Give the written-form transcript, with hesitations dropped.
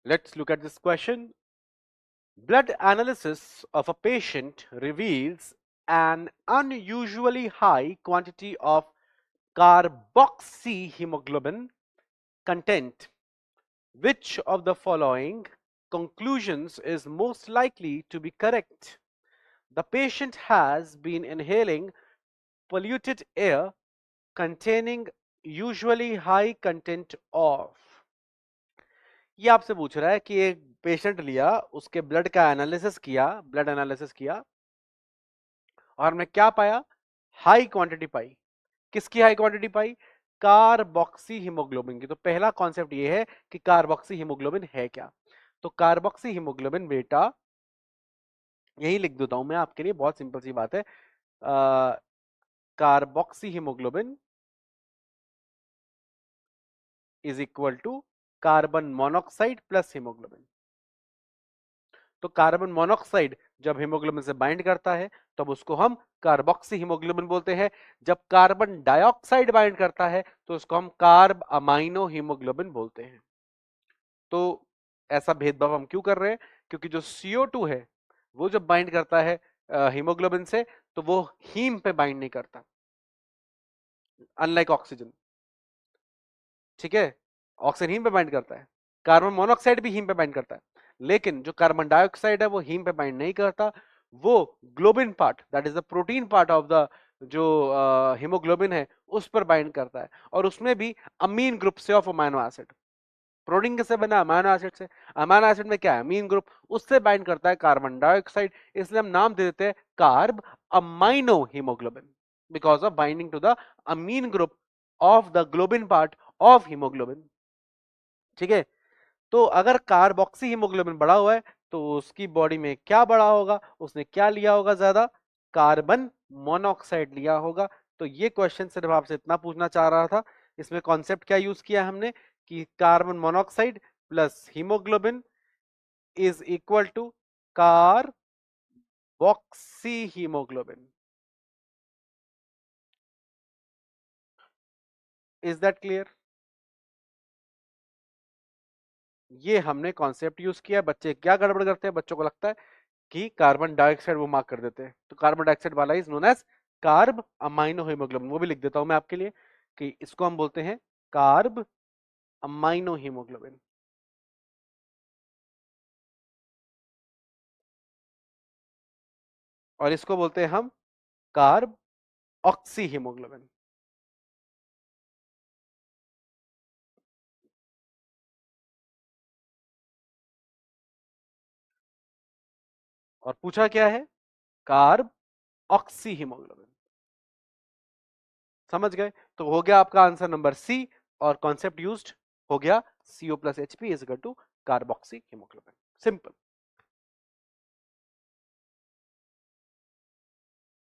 Let's look at this question. Blood analysis of a patient reveals an unusually high quantity of carboxyhemoglobin content. Which of the following conclusions is most likely to be correct? The patient has been inhaling polluted air containing usually high content of। ये आपसे पूछ रहा है कि एक patient लिया, उसके blood का एनालिसिस किया, ब्लड एनालिसिस किया और मैं क्या पाया? हाई क्वांटिटी पाई। किसकी हाई क्वांटिटी पाई? कार्बोक्सी हीमोग्लोबिन की। तो पहला कॉन्सेप्ट ये है कि कार्बोक्सी हीमोग्लोबिन है क्या। तो कार्बोक्सी हीमोग्लोबिन बेटा यही लिख देता हूं मैं आपके लिए, बहुत सिंपल सी बात है। Carboxy haemoglobin is equal to carbon monoxide plus haemoglobin. तो कार्बन मोनोक्साइड जब हीमोग्लोबिन से बाइंड करता है तब उसको हम कार्बोक्सी हीमोग्लोबिन बोलते हैं। जब कार्बन डाइऑक्साइड बाइंड करता है तो उसको हम कार्ब अमाइनो हीमोग्लोबिन बोलते हैं। तो ऐसा भेदभाव हम क्यों कर रहे हैं? क्योंकि जो CO2 है वो जब बाइंड करता है हीमोग्लोबिन से तो वो हीम पे बाइंड नहीं करता, अनलाइक ऑक्सीजन। ठीक है, ऑक्सीजन हीम पे बाइंड करता है, कार्बन मोनोऑक्साइड भी हीम पे बाइंड करता है, लेकिन जो कार्बन डाइऑक्साइड है वो हीम पे बाइंड नहीं करता। वो globin part, that is the protein part of the जो हीमोग्लोबिन है उस पर बाइंड करता है, और उसमें भी अमीन ग्रुप से ऑफ अमाइनो एसिड। प्रोटीन किससे बना? अमाइनो एसिड से। अमाइनो एसिड में क्या है? अमीन ग्रुप, उससे बाइंड करता है कार्बन डाइऑक्साइड, इसलिए हम नाम दे देते हैं carb amino haemoglobin, because of binding to the amine group of the globin part of haemoglobin. ठीक है, तो अगर कार्बोक्सी हीमोग्लोबिन बढ़ा हुआ है तो उसकी बॉडी में क्या बढ़ा होगा? उसने क्या लिया होगा? ज्यादा कार्बन मोनोऑक्साइड लिया होगा। तो ये क्वेश्चन सिर्फ आपसे इतना पूछना चाह रहा था। इसमें कॉन्सेप्ट क्या यूज किया हमने कि carbon monoxide plus haemoglobin is equal to carboxy haemoglobin. Is that clear? ये हमने कॉन्सेप्ट यूज किया। बच्चे क्या गड़बड़ करते हैं? बच्चों को लगता है कि कार्बन डाइऑक्साइड वो मार्क कर देते हैं, तो कार्बन डाइऑक्साइड वाला is known as carb amino haemoglobin. वो भी लिख देता हूं मैं आपके लिए कि इसको हम बोलते हैं कार्ब अमाइनो हीमोग्लोबिन, और इसको बोलते हैं हम कार्ब ऑक्सी हीमोग्लोबिन। और पूछा क्या है? Carb oxy haemoglobin. समझ गए? तो हो गया आपका आंसर नंबर सी, और कॉन्सेप्ट यूज्ड हो गया CO+Hp is equal to carboxy haemoglobin. Simple.